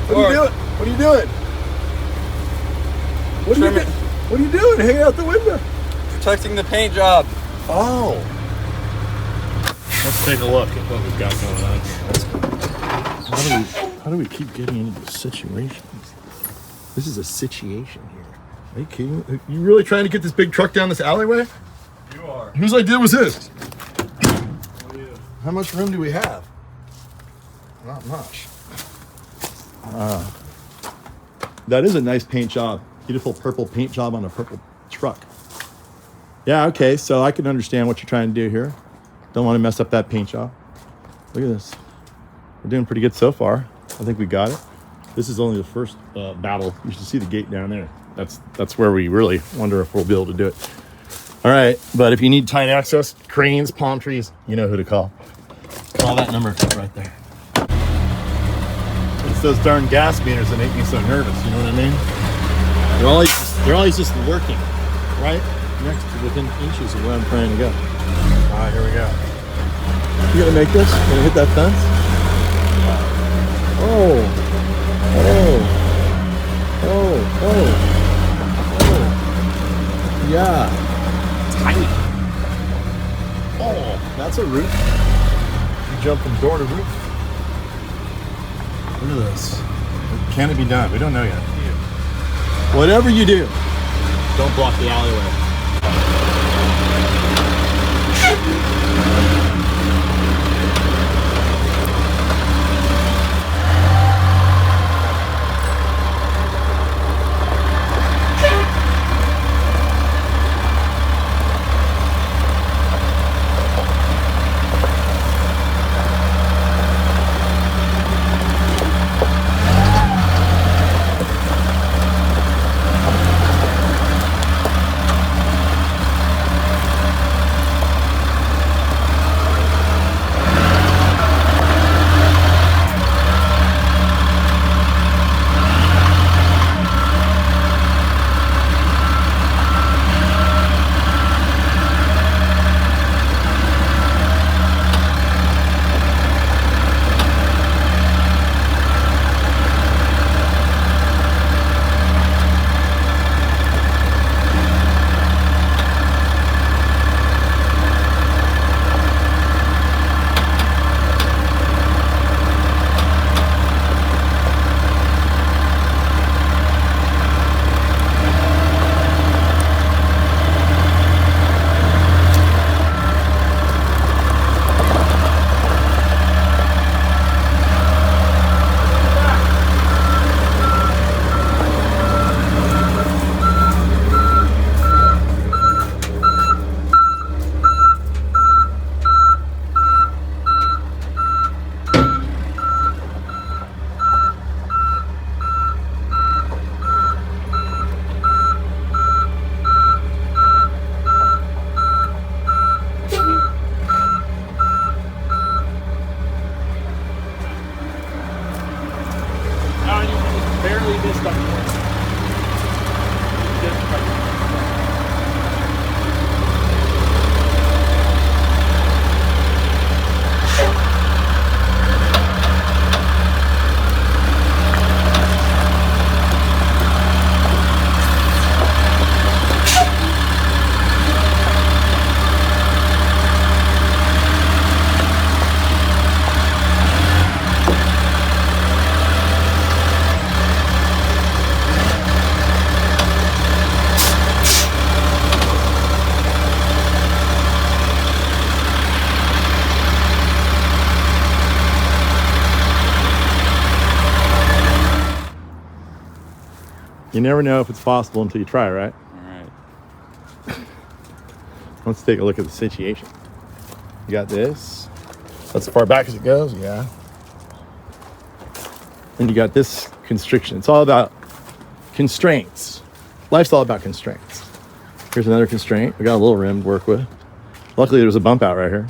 What are you doing? What are you doing? What are you doing? Hanging out the window. Protecting the paint job. Oh. Let's take a look at what we've got going on here. How do we keep getting into these situations? This is a situation here. Are you kidding? Are you really trying to get this big truck down this alleyway? You are. Whose idea was this? Oh, yeah. How much room do we have? Not much. That is a nice paint job. Beautiful purple paint job on a purple truck. Yeah, okay, so I can understand what you're trying to do here. Don't want to mess up that paint job. Look at this. We're doing pretty good so far. I think we got it. This is only the first battle. You should see the gate down there. That's where we really wonder if we'll be able to do it. All right, but if you need tight access, cranes, palm trees, you know who to call. Call that number right there. It's those darn gas meters that make me so nervous, you know what I mean? They're always just lurking, right? Next to within inches of where I'm trying to go. All right, here we go. You gonna make this? You gonna hit that fence? Oh. Yeah. Tiny. Oh, that's a roof. You jump from door to roof. Look at this. Can it be done? We don't know yet. Whatever you do, don't block the alleyway. You never know if it's possible until you try, right? All right. Let's take a look at the situation. You got this. That's as far back as it goes, yeah. And you got this constriction. It's all about constraints. Life's all about constraints. Here's another constraint. We got a little rim to work with. Luckily, there's a bump out right here.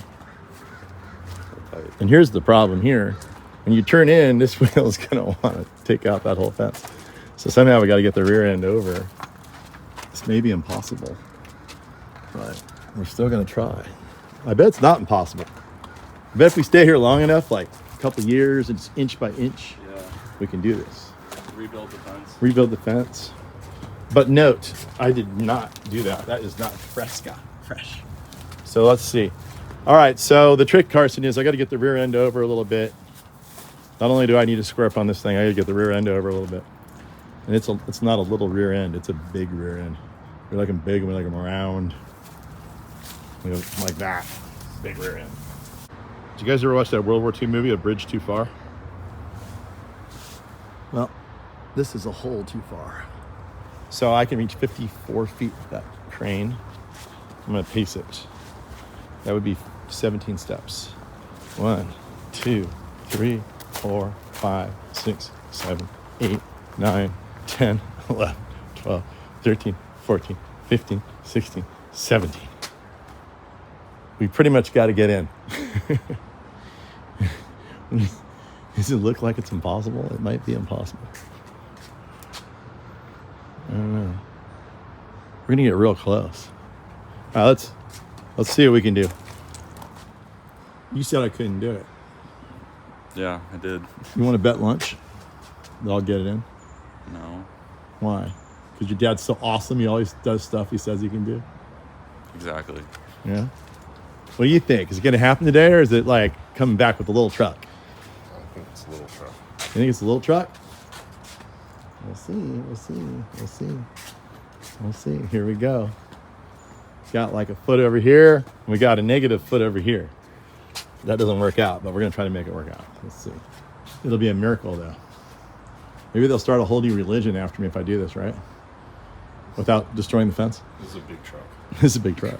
And here's the problem here. When you turn in, this wheel is going to want to take out that whole fence. So somehow we got to get the rear end over. This may be impossible, but we're still going to try. I bet it's not impossible. I bet if we stay here long enough, like a couple years, and just inch by inch, we can do this. Rebuild the fence. Rebuild the fence. But note, I did not do that. That is not fresh. So let's see. All right, so the trick, Carson, is I got to get the rear end over a little bit. Not only do I need to square up on this thing, I got to get the rear end over a little bit. And it's not a little rear end, it's a big rear end. We like them big and we like them round. Like that. Big rear end. Did you guys ever watch that World War II movie, A Bridge Too Far? Well, this is a hole too far. So I can reach 54 feet with that crane. I'm gonna pace it. That would be 17 steps. 1, 2, 3, 4, 5, 6, 7, 8, 9, 10, 11, 12, 13, 14, 15, 16, 17. We pretty much got to get in. Does it look like it's impossible? It might be impossible. I don't know. We're gonna get real close. All right, let's see what we can do. You said I couldn't do it. Yeah, I did. You want to bet lunch that I'll get it in? No. Why? Because your dad's so awesome. He always does stuff he says he can do. Exactly. Yeah. What do you think? Is it going to happen today, or is it like coming back with a little truck? I think it's a little truck. You think it's a little truck? We'll see. Here we go. Got like a foot over here. We got a negative foot over here. That doesn't work out, but we're going to try to make it work out. Let's see. It'll be a miracle, though. Maybe they'll start a whole new religion after me if I do this, right? Without destroying the fence. This is a big truck. This is a big truck.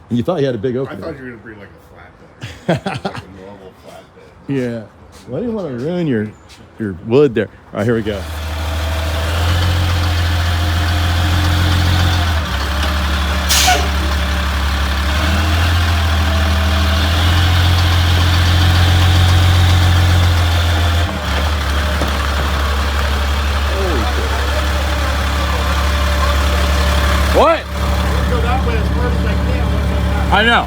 And you thought you had a big I opening. thought you were going to bring like a flatbed. Like a normal flatbed. Yeah. Well, I didn't want to ruin your wood there. All right, here we go. What? Go that way as far as I can. I know.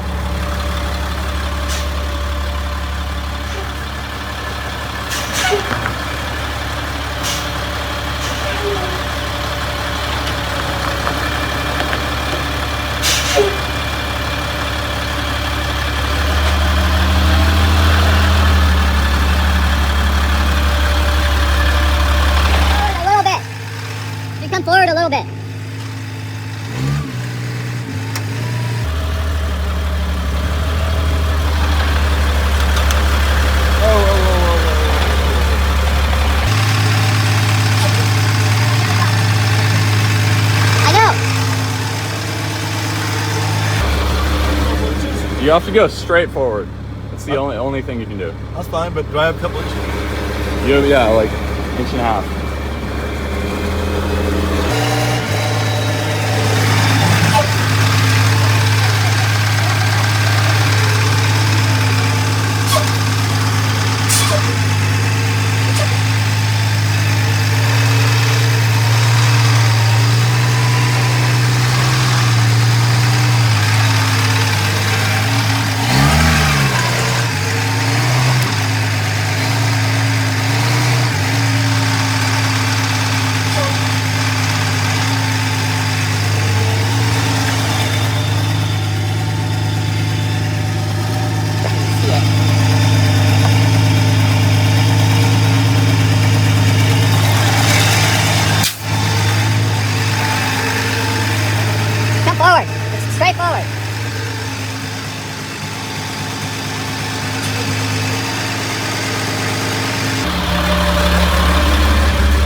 A little bit. You come forward a little bit. I know. You have to go straight forward. That's the only thing you can do. That's fine, but do I have a couple inches? Yeah, like inch and a half. Come forward. Straight forward.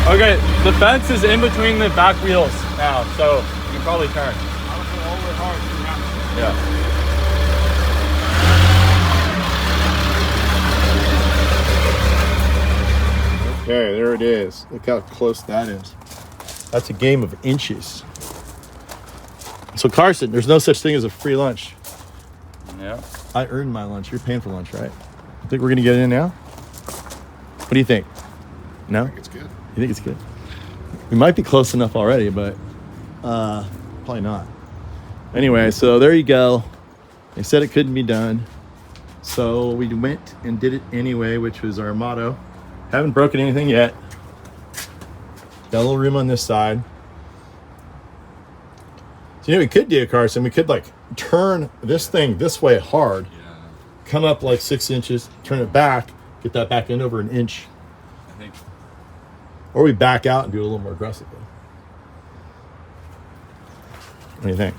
Okay, the fence is in between the back wheels now, so you can probably turn. Yeah. Okay, there it is. Look how close that is. That's a game of inches. So Carson, there's no such thing as a free lunch. Yeah. I earned my lunch. You're paying for lunch, right? You think we're gonna get in now? What do you think? No? I think it's good. You think it's good? We might be close enough already, but probably not. Anyway, so there you go. They said it couldn't be done. So we went and did it anyway, which was our motto. Haven't broken anything yet. Got a little room on this side. So, we could do, Carson, we could like turn this thing this way hard, come up like 6 inches, turn it back, get that back end over an inch. I think. Or we back out and do it a little more aggressively. What do you think?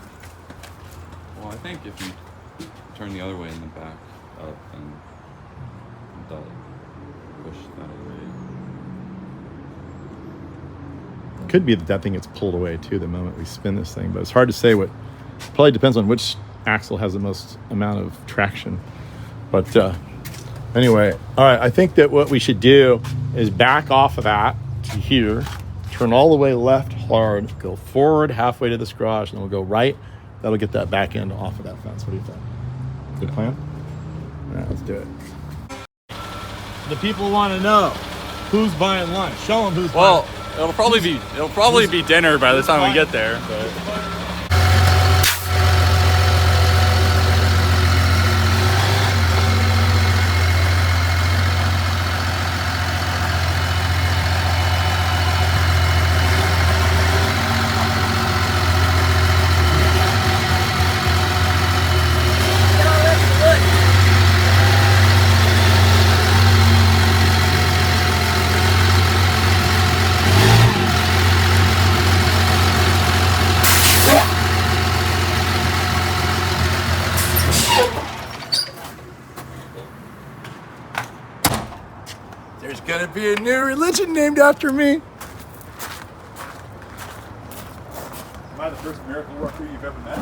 Well, I think if you turn the other way in the back up and push that away. Could be that thing gets pulled away too the moment we spin this thing, but it's hard to say. What probably depends on which axle has the most amount of traction. But anyway, all right, I think that what we should do is back off of that to here, turn all the way left hard, go forward halfway to this garage, and then we'll go right. That'll get that back end off of that fence. What do you think? Good plan? All right, let's do it. The people want to know who's buying lunch. Show them who's Well, buying. it'll probably be dinner by the time we get there. But. There's gonna be a new religion named after me. Am I the first miracle worker you've ever met?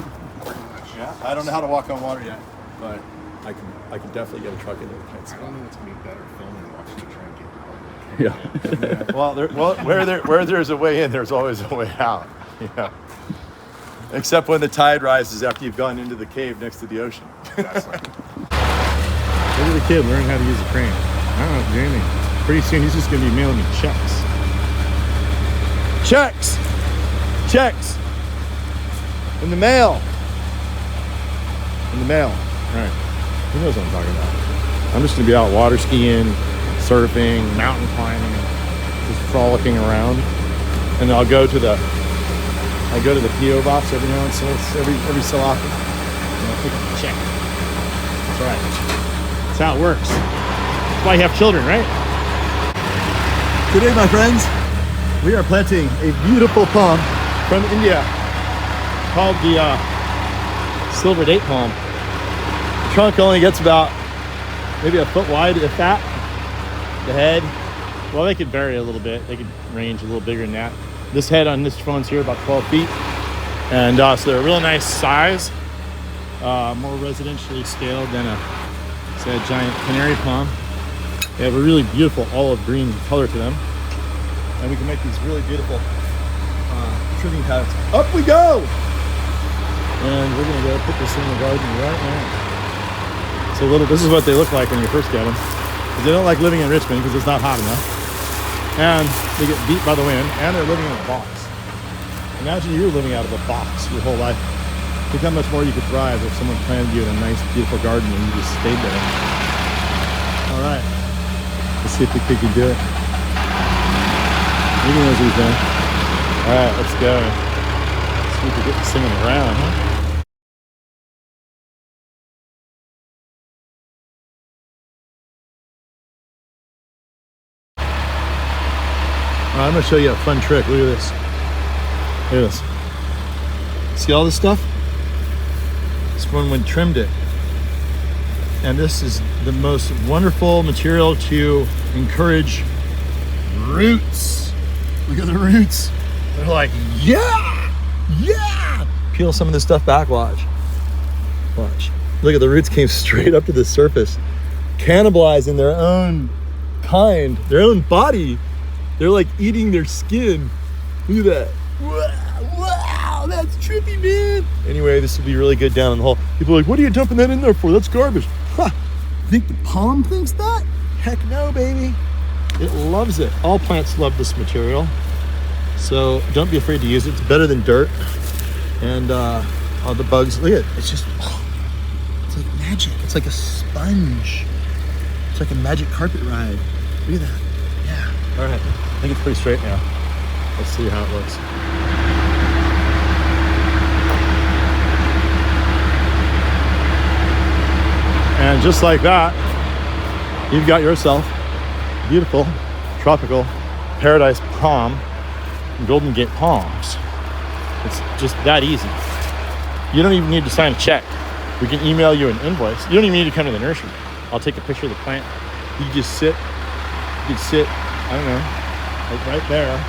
Yeah. I don't know how to walk on water yet, but I can definitely get a truck into the tight I spot. don't know what's gonna be better, filming and watching the train get Yeah. Well, where there's a way in, there's always a way out. Yeah. Except when the tide rises after you've gone into the cave next to the ocean. That's like, Look at the kid learning how to use a crane. I don't know, Jamie. Pretty soon he's just gonna be mailing me checks. Checks! In the mail! All right. Who knows what I'm talking about? I'm just gonna be out water skiing, surfing, mountain climbing, just frolicking around. And I'll go to the PO box every now and so every so often. And I'll pick up a check. That's right. That's how it works. That's why you have children, right? Today, my friends, we are planting a beautiful palm from India called the silver date palm. The trunk only gets about maybe a foot wide, if that. The head, Well, they could vary a little bit. They could range a little bigger than that. This head on this one's here about 12 feet. And so they're a real nice size. More residentially scaled than a giant canary palm. They have a really beautiful olive green color to them. and we can make these really beautiful trimming patterns. Up we go! And we're gonna go put this in the garden right now. So this is what they look like when you first get them. 'Cause they don't like living in Richmond because it's not hot enough. And they get beat by the wind, and they're living in a box. Imagine you're living out of a box your whole life. Think how much more you could thrive if someone planted you in a nice, beautiful garden and you just stayed there. All right, let's see if we can do it. Maybe knows what he's doing. All right, let's go. Let's see if we get this thing around, huh? All right, I'm gonna show you a fun trick. Look at this. Look at this. See all this stuff? This one when trimmed it. And this is the most wonderful material to encourage roots. Look at the roots. They're like, yeah, yeah. Peel some of this stuff back, watch. Watch. Look at the roots came straight up to the surface, cannibalizing their own kind, their own body. They're like eating their skin. Look at that. Wow, that's trippy, man. Anyway, this will be really good down in the hole. People are like, what are you dumping that in there for? That's garbage. Huh. Think the palm thinks that? Heck no, baby. It loves it. All plants love this material. So don't be afraid to use it. It's better than dirt. And all the bugs, look at it. It's just, it's like magic. It's like a sponge. It's like a magic carpet ride. Look at that. All right, I think it's pretty straight now. Let's see how it looks. And just like that, you've got yourself beautiful, tropical paradise palm, Golden Gate palms. It's just that easy. You don't even need to sign a check. We can email you an invoice. You don't even need to come to the nursery. I'll take a picture of the plant. You just sit, I don't know, like right there.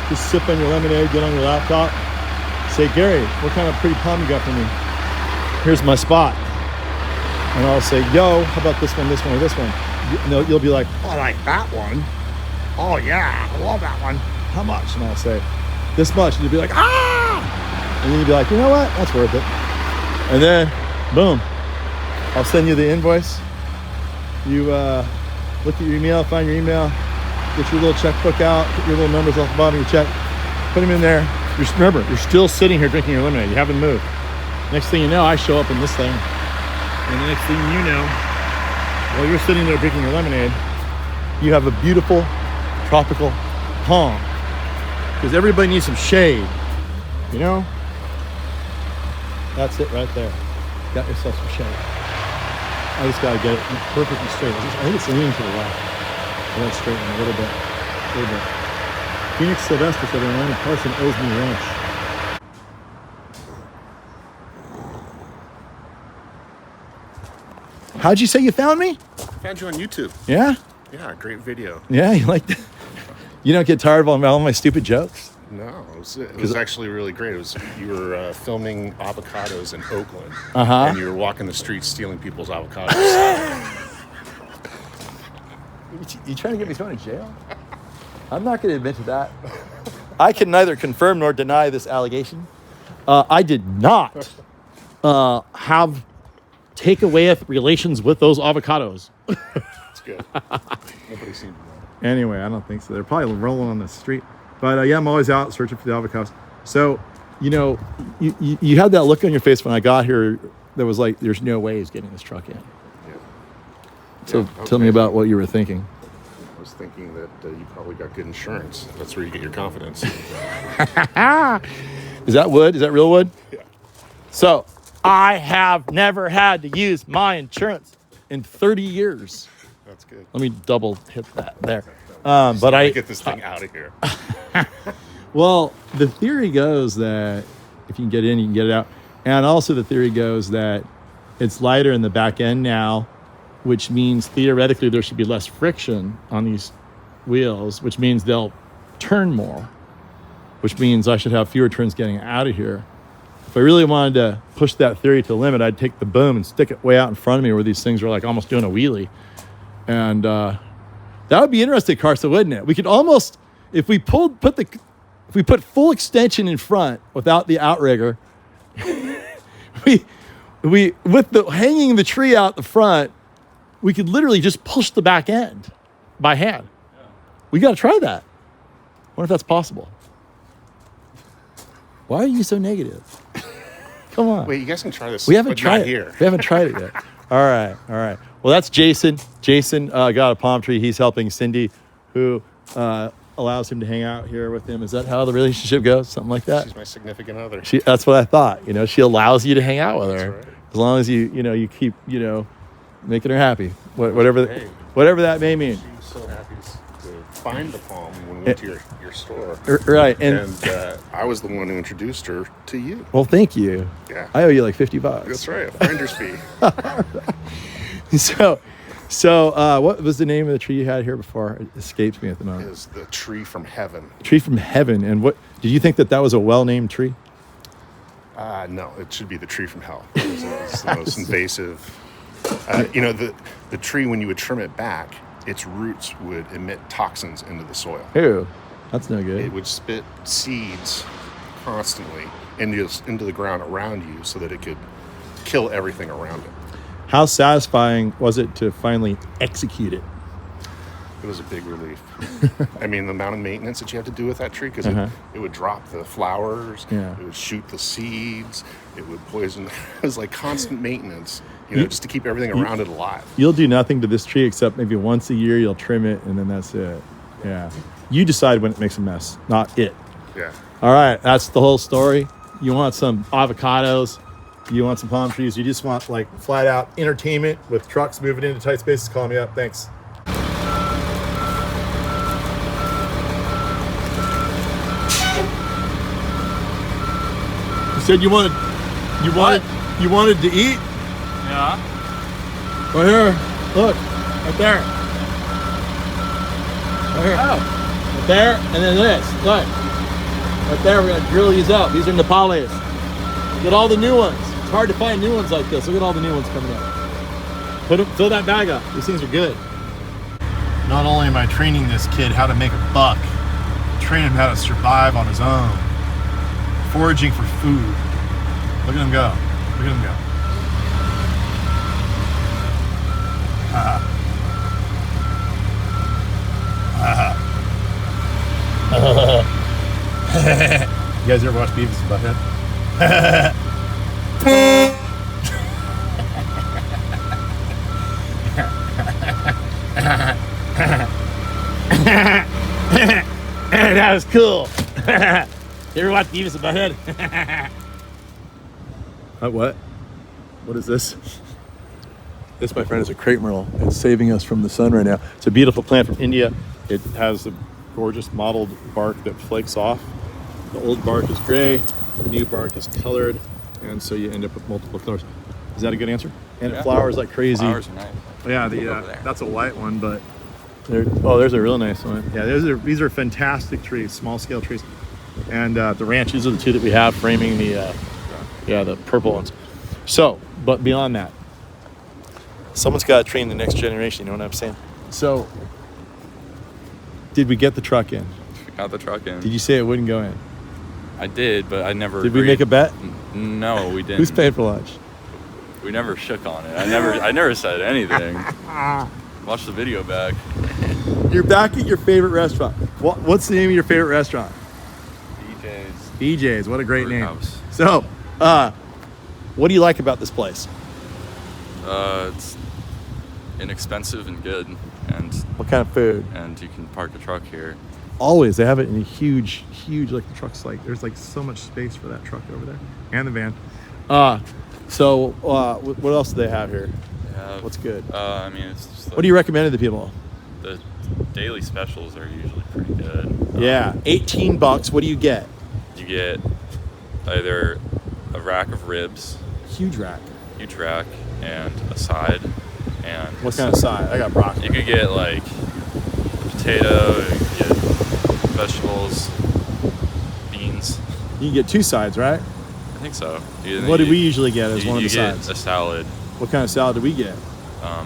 Just sip on your lemonade, get on your laptop. Say, Gary, what kind of pretty palm you got for me? Here's my spot. And I'll say, yo, how about this one, or this one? You'll be like, oh, I like that one. Oh, yeah, I love that one. How much? And I'll say, this much. And you'll be like, ah! And then you'll be like, you know what? That's worth it. And then, boom, I'll send you the invoice. You look at your email, find your email, get your little checkbook out, get your little numbers off the bottom of your check, put them in there. Remember, you're still sitting here drinking your lemonade. You haven't moved. Next thing you know, I show up in this thing. And the next thing you know, while you're sitting there drinking your lemonade, you have a beautiful tropical palm. Because everybody needs some shade, you know? That's it right there. Got yourself some shade. I just gotta get it perfectly straight. I think it's leaning to the left. So let's straighten it a little bit. Phoenix Silvestris, everyone. Carson owes me lunch. How'd you say you found me? Found you on YouTube. Yeah? Yeah, great video. Yeah, you like that? You don't get tired of all my stupid jokes? No, it was actually really great. You were filming avocados in Oakland, and you were walking the streets stealing people's avocados. You trying to get me thrown in jail? I'm not going to admit to that. I can neither confirm nor deny this allegation. I did not have takeaway relations with those avocados. That's good. Nobody seemed to know. Anyway, I don't think so. They're probably rolling on the street. But yeah, I'm always out searching for the avocados. So, you know, you had that look on your face when I got here that was like, there's no way he's getting this truck in. Yeah. So tell me about what you were thinking. I was thinking that you probably got good insurance. That's where you get your confidence. Is that wood? Is that real wood? Yeah. So I have never had to use my insurance in 30 years. That's good. Let me double hit that there. But I get this thing out of here. Well, the theory goes that if you can get in, you can get it out. And also the theory goes that it's lighter in the back end now, which means theoretically there should be less friction on these wheels, which means they'll turn more, which means I should have fewer turns getting out of here. If I really wanted to push that theory to the limit, I'd take the boom and stick it way out in front of me where these things are like almost doing a wheelie. And that would be interesting, Carson, wouldn't it? We could almost, if we put full extension in front without the outrigger, we with the hanging the tree out the front, we could literally just push the back end by hand. Yeah. We got to try that. I wonder if that's possible. Why are you so negative? Come on. Wait, you guys can try this. We haven't tried it here. We haven't tried it yet. All right. Well, that's Jason. Jason got a palm tree. He's helping Cindy, who allows him to hang out here with him. Is that how the relationship goes? Something like that? She's my significant other. That's what I thought. You know, she allows you to hang out with her. That's right. As long as you keep, making her happy. Whatever that may mean. She was so happy to find the palm when we went to your store. Right. And I was the one who introduced her to you. Well, thank you. Yeah. I owe you like $50. That's right. A finder's fee. So what was the name of the tree you had here before? It escapes me at the moment. Is the tree from heaven. Tree from heaven. And what did you think that was a well-named tree? No, it should be the tree from hell. It's the most invasive. The tree, when you would trim it back, its roots would emit toxins into the soil. Ew, that's no good. It would spit seeds constantly into the ground around you so that it could kill everything around it. How satisfying was it to finally execute it? It was a big relief. I mean, the amount of maintenance that you have to do with that tree, because it would drop the flowers, it would shoot the seeds, it would poison. It was like constant maintenance, just to keep everything around it alive. You'll do nothing to this tree except maybe once a year you'll trim it, and then that's it. Yeah. You decide when it makes a mess, not it. Yeah. All right, that's the whole story. You want some avocados, you want some palm trees, you just want like flat out entertainment with trucks moving into tight spaces, call me up. Thanks. You said you wanted to eat? Yeah. Right here. Look. Right there. Right here. Oh. Right there. And then this. Look. Right there, we're gonna drill these up. These are Nepales. Get all the new ones. It's hard to find new ones like this. Look at all the new ones coming up. Fill that bag up. These things are good. Not only am I training this kid how to make a buck, I'm training him how to survive on his own. Foraging for food. Look at him go. Look at him go. You guys ever watch Beavis and Butthead? That was cool. You ever watch Beavis and Butthead? What? What is this? This, my friend, is a crepe myrtle. It's saving us from the sun right now. It's a beautiful plant from India. It has a gorgeous mottled bark that flakes off. The old bark is gray, the new bark is colored, and so you end up with multiple colors. Is that a good answer? And it flowers like crazy. Flowers are nice. Yeah, that's a white one, but there's a real nice one. Yeah, these are fantastic trees, small scale trees. And the ranch, these are the two that we have framing the purple ones. So, but beyond that, someone's got to train the next generation, you know what I'm saying? So, did we get the truck in? We got the truck in. Did you say it wouldn't go in? I did, but I never. Did we make a bet? No, we didn't. Who's paying for lunch? We never shook on it. I never said anything. Watch the video back. You're back at your favorite restaurant. What's the name of your favorite restaurant? BJ's. What a great name. So, what do you like about this place? It's inexpensive and good, and What kind of food? and you can park a truck here. Always. They have it in a huge, like the truck's like, there's like so much space for that truck over there. And the van. So, what else do they have here? They have, What's good? I mean, it's just like What do you recommend to the people? the daily specials are usually pretty good. Yeah, $18. What do you get? You get either a rack of ribs, Huge rack. huge rack, and a side. And What kind of side? I got broccoli. you could get like potato, you could get vegetables, beans. You can get two sides, right? I think so. What do we usually get as one of the you get sides? a salad, What kind of salad do we get? a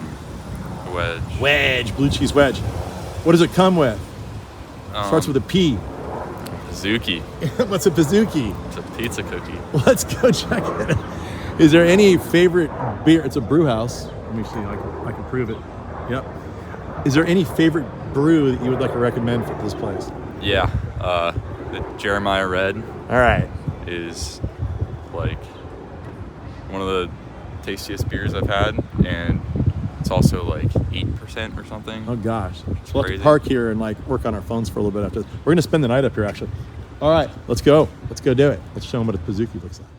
wedge. Wedge, blue cheese wedge. What does it come with? Starts with a P. Zuki. What's a pizookie? It's a pizza cookie. Let's go check it. Is there any favorite beer? It's a brew house. Let me see. I can prove it. Yep. Is there any favorite brew that you would like to recommend for this place? Yeah. The Jeremiah Red All right. is like one of the tastiest beers I've had, and it's also like 8% or something. Oh gosh. We'll have to crazy. park here and like work on our phones for a little bit after this. We're gonna spend the night up here actually. All right, let's go. Let's go do it. Let's show them what a pizookie looks like.